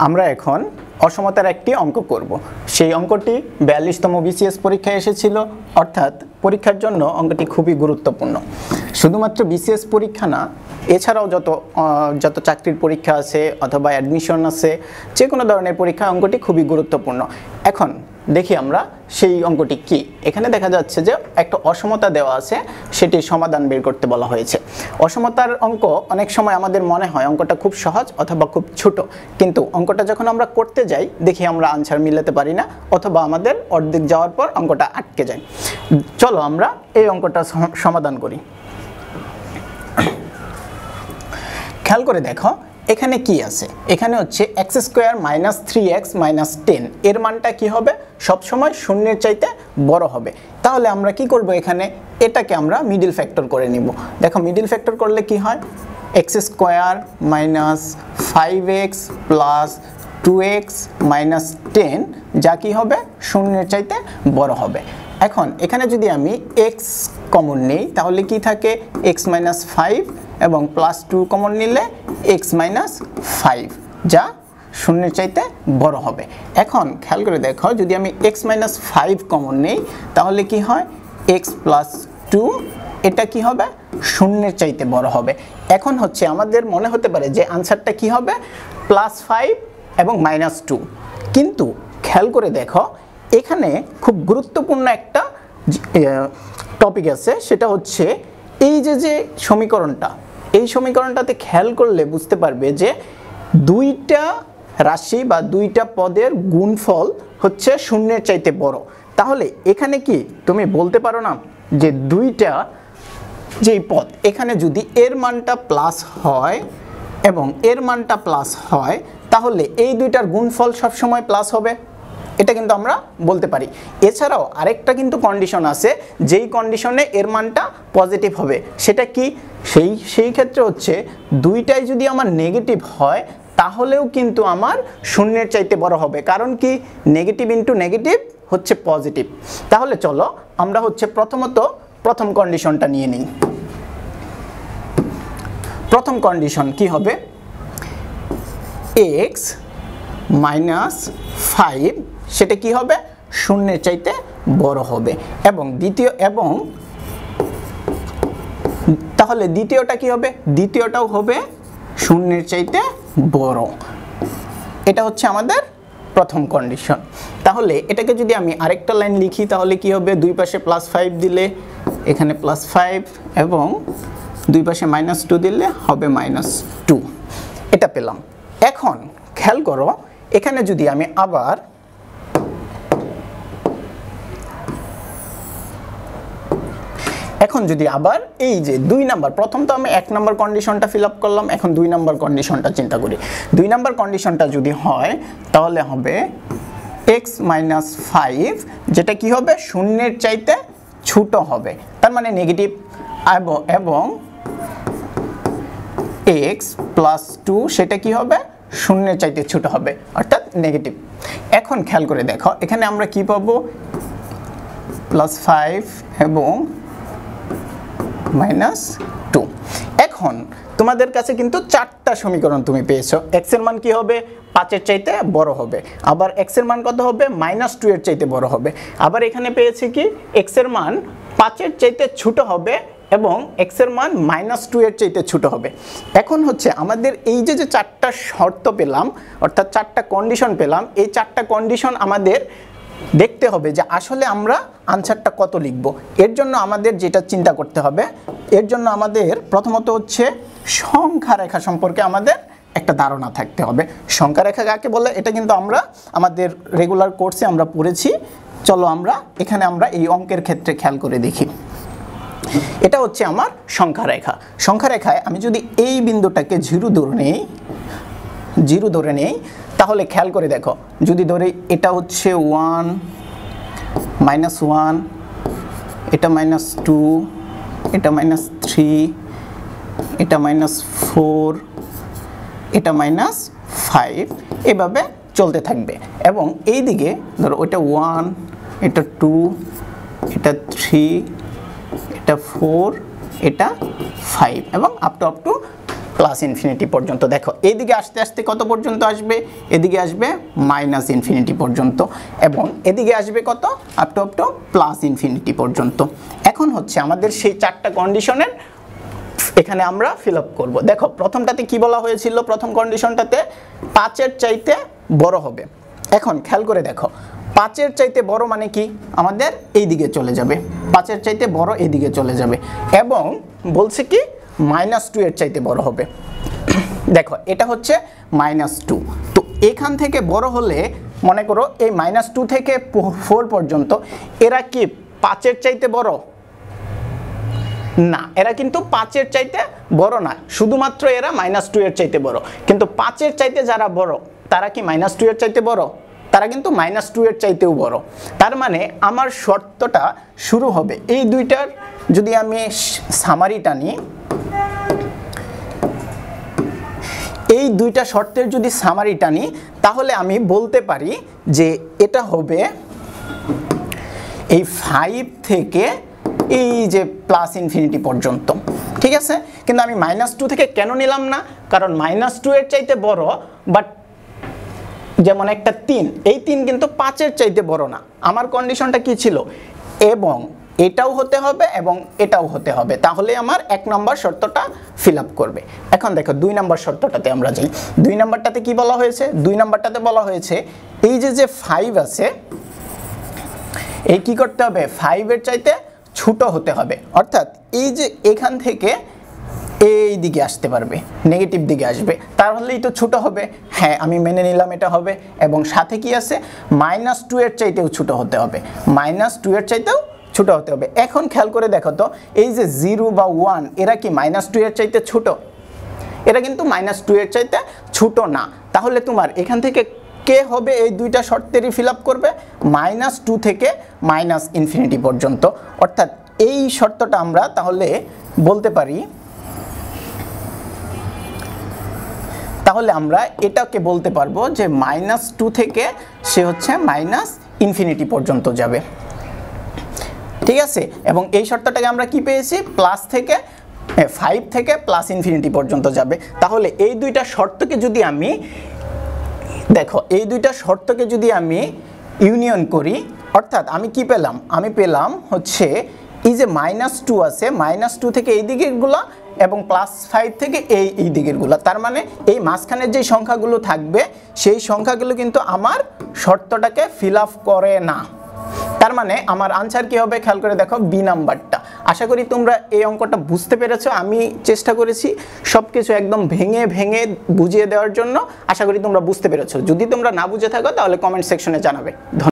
আমরা এখন অসমতার একটি অঙ্ক করব। সেই অঙ্কটি 42তম বিসিএস পরীক্ষায় এসেছিল, অর্থাৎ পরীক্ষার জন্য অঙ্কটি খুবই গুরুত্বপূর্ণ। শুধুমাত্র বিসিএস পরীক্ষা না, এছাড়াও যত চাকরির পরীক্ষা আছে অথবা অ্যাডমিশন আছে, যে কোনো ধরনের পরীক্ষা অঙ্কটি খুবই গুরুত্বপূর্ণ। এখন দেখি আমরা সেই অঙ্কটি কি। এখানে দেখা যাচ্ছে যে একটা অসমতা দেওয়া আছে, সেটির সমাধান বের করতে বলা হয়েছে। অসমতার অঙ্ক অনেক সময় আমাদের মনে হয় অঙ্কটা খুব সহজ অথবা খুব ছোট, কিন্তু অঙ্কটা যখন আমরা করতে যাই দেখি আমরা আনসার মিলাতে পারি না, অথবা আমাদের অর্ধেক যাওয়ার পর অঙ্কটা আটকে যায়। চলো আমরা এই অঙ্কটা সমাধান করি। খেয়াল করে দেখো এখানে কি আছে। এখানে হচ্ছে x² - 3x - 10 এর মানটা কি হবে, সবসময় শূন্যের চাইতে বড় হবে। তাহলে আমরা কি করব, এখানে এটাকে আমরা মিডল ফ্যাক্টর করে নিব। দেখো মিডল ফ্যাক্টর করলে কি হয়, x² - 5x + 2x - 10 যা কি হবে, শূন্যের চাইতে বড় হবে। এখন এখানে যদি আমি x কমন নেই তাহলে কি থাকে, x - 5 এবং +2 কমন নিলে x - 5 যা শূন্যের চাইতে বড় হবে। এখন খেয়াল করে দেখো যদি আমি x - 5 কমন নেই তাহলে কি হয়, x + 2 এটা কি হবে, শূন্যের চাইতে বড় হবে। এখন হচ্ছে আমাদের মনে হতে পারে যে আনসারটা কি হবে, +5 এবং -2, কিন্তু খেয়াল করে দেখো এখানে খুব গুরুত্বপূর্ণ একটা টপিক আছে, সেটা হচ্ছে এই যে সমীকরণটা, এই সমীকরণটাতে খেয়াল করলে বুঝতে পারবে যে দুইটা রাশি বা দুইটা পদের গুণফল হচ্ছে শূন্যের চাইতে বড়। তাহলে এখানে কি তুমি বলতে পারো না যে দুইটা যেই পদ, এখানে যদি এর মানটা প্লাস হয় এবং এর মানটা প্লাস হয় তাহলে এই দুইটার গুণফল সবসময় প্লাস হবে, এটা কিন্তু আমরা বলতে পারি। এছাড়াও আরেকটা কিন্তু কন্ডিশন আছে, যেই কন্ডিশনে এর মানটা পজিটিভ হবে। সেটা কি, সেই ক্ষেত্রে হচ্ছে দুইটাই যদি আমার নেগেটিভ হয় তাহলেও কিন্তু আমার শূন্যের চাইতে বড় হবে, কারণ কি নেগেটিভ ইন্টু নেগেটিভ হচ্ছে পজিটিভ। তাহলে চলো আমরা হচ্ছে প্রথমত প্রথম কন্ডিশনটা নিয়ে নিই। প্রথম কন্ডিশন কি হবে, x - 5 সেটা কি হবে, শূন্যের চাইতে বড় হবে। এবং তাহলে দ্বিতীয়টা কি হবে, দ্বিতীয়টাও হবে শূন্যের চাইতে বড়। এটা হচ্ছে আমাদের প্রথম কন্ডিশন। তাহলে এটাকে যদি আমি আরেকটা লাইন লিখি তাহলে কি হবে, দুই পাশে +5 দিলে এখানে +5 এবং দুই পাশে -2 দিলে হবে -2, এটা পেলাম। এখন খেয়াল করো এখানে যদি আমি আবার এই যে 2 নাম্বার, প্রথম তো আমি 1 নাম্বার কন্ডিশনটা ফিল আপ করলাম, এখন 2 নাম্বার কন্ডিশনটা চিন্তা করি। 2 নাম্বার কন্ডিশনটা যদি হয় তাহলে হবে x - 5 যেটা কি হবে, শূন্যের চাইতে ছোট হবে, তার মানে নেগেটিভ, এবং x + 2 সেটা কি হবে, শূন্যের চাইতে ছোট হবে, অর্থাৎ নেগেটিভ। এখন খেয়াল করে দেখো এখানে আমরা কি পাবো, +5 এবং -2। এখন তোমাদের কাছে কিন্তু 4টা সমীকরণ তুমি পেয়েছো। x এর মান কি হবে, 5 এর চাইতে বড় হবে, আবার x এর মান কত হবে, -2 এর চাইতে বড় হবে, আবার এখানে পেয়েছি কি x এর মান 5 এর চাইতে ছোট হবে এবং x এর মান -2 এর চাইতে ছোট হবে। এখন হচ্ছে আমাদের এই যে 4টা শর্ত পেলাম, অর্থাৎ 4টা কন্ডিশন পেলাম, এই 4টা কন্ডিশন আমাদের দেখতে হবে যে আসলে আমরা আনসারটা কত লিখব। এর জন্য আমাদের যেটা চিন্তা করতে হবে, এর জন্য আমাদের প্রথমত হচ্ছে সংখ্যা রেখা সম্পর্কে আমাদের একটা ধারণা থাকতে হবে। সংখ্যা রেখা কাকে বলে এটা কিন্তু আমরা আমাদের রেগুলার কোর্সে আমরা পড়েছি। চলো এখানে আমরা এই অঙ্কের ক্ষেত্রে খেয়াল করে দেখি। এটা হচ্ছে আমার সংখ্যা রেখা। সংখ্যা রেখায় আমি যদি এই বিন্দুটাকে 0 ধরে নেই তাহলে খেয়াল করে দেখো, যদি ধরে এটা হচ্ছে 1 -1, এটা -2, এটা -3, এটা -4, এটা -5, এভাবে চলতে থাকবে। এবং এই দিকে ধরো ওইটা 1, এটা 2, এটা 3, এটা 4, এটা 5 এবং আপ টু প্লাস ইনফিনিটি পর্যন্ত। দেখো এইদিকে আস্তে আস্তে কত পর্যন্ত আসবে, এদিকে আসবে মাইনাস ইনফিনিটি পর্যন্ত, এবং এদিকে আসবে কত, আপ টু প্লাস ইনফিনিটি পর্যন্ত। এখন হচ্ছে আমাদের সেই চারটা কন্ডিশনের এখানে আমরা ফিল আপ করবো। দেখো প্রথমটাতে কি বলা হয়েছিল, প্রথম কন্ডিশনটাতে 5-এর চাইতে বড় হবে। এখন খেয়াল করে দেখো 5-এর চাইতে বড় মানে কি, আমাদের এই দিকে চলে যাবে, 5-এর চাইতে বড় এদিকে চলে যাবে, এবং বলছে কি -2 এর চাইতে বড় হবে। দেখো এটা হচ্ছে -2, তো এখান থেকে বড় হলে মনে করো এই -2 থেকে 4 পর্যন্ত এরা কি 5-এর চাইতে বড় না, এরা কিন্তু 5-এর চাইতে বড় না, শুধুমাত্র এরা -2 এর চাইতে বড়। কিন্তু 5-এর চাইতে যারা বড় তারা কি -2 এর চাইতে বড়, তারা কিন্তু -2 এর চাইতেও বড়। তার মানে আমার শর্তটা শুরু হবে এই দুইটার, যদি আমি সামারিটা নিই, এই দুইটা শর্তের যদি সামারিটা নিই, তাহলে আমি বলতে পারি যে এটা হবে এই 5 থেকে এই যে প্লাস ইনফিনিটি পর্যন্ত, ঠিক আছে। কিন্তু আমি -2 থেকে কেন নিলাম না, কারণ -2 এর চাইতে বড়, বাট যেমন একটা 3, এই 3 কিন্তু 5-এর চাইতে বড় না। আমার কন্ডিশনটা কি ছিল, এবং এটাও হতে হবে এবং এটাও হতে হবে, তাহলে আমার 1 নম্বর শর্তটা ফিল আপ করবে। এখন দেখো 2 নম্বর শর্তটাতে আমরা যাই। 2 নম্বরটাতে কি বলা হয়েছে, 2 নম্বরটাতে বলা হয়েছে এই যে 5 আছে, এই কি করতে হবে, 5-এর চাইতে ছোট হতে হবে, অর্থাৎ এই যে এখান থেকে এই দিকে আসতে পারবে, নেগেটিভ দিকে আসবে, তাহলেই তো ছোট হবে। হ্যাঁ আমি মেনে নিলাম এটা হবে, এবং সাথে কি আছে, -2 এর চাইতেও ছোট হতে হবে, -2 এর চাইতেও ছোট হতে হবে। এখন খেয়াল করে দেখো তো এই যে 0 বা 1 এরা কি -2 এর চাইতে ছোট, এরা কিন্তু -2 এর চাইতে ছোট না। তাহলে তোমার এখান থেকে কে হবে, এই দুইটা শর্তেরই ফিল আপ করবে, -2 থেকে ইনফিনিটি পর্যন্ত। অর্থাৎ এই শর্তটা আমরা তাহলে বলতে পারি, তাহলে আমরা এটাকে বলতে পারবো যে -2 থেকে সে হচ্ছে ইনফিনিটি পর্যন্ত যাবে, ঠিক আছে। এবং এই শর্তটাকে আমরা কি পেয়েছি, প্লাস থেকে 5 থেকে প্লাস ইনফিনিটি পর্যন্ত যাবে। তাহলে এই দুইটা শর্তকে যদি আমি দেখো, এই দুইটা শর্তকে যদি আমি ইউনিয়ন করি, অর্থাৎ আমি কি পেলাম, আমি পেলাম হচ্ছে এই যে -2 আছে, -2 থেকে এই দিকেরগুলা এবং +5 থেকে এই দিকেরগুলা, তার মানে এই মাঝখানের যে সংখ্যাগুলো থাকবে সেই সংখ্যাগুলো কিন্তু আমার শর্তটাকে ফিল আপ করে না। তার মানে আমার আনসার কি হবে, খেয়াল করে দেখো বি নাম্বারটা। আশা করি তোমরা এই অঙ্কটা বুঝতে পেরেছো। আমি চেষ্টা করেছি সব কিছু একদম ভেঙে ভেঙে বুঝিয়ে দেওয়ার জন্য, আশা করি তোমরা বুঝতে পেরেছো। যদি তোমরা না বুঝে থাকো তাহলে কমেন্ট সেকশনে জানাবে।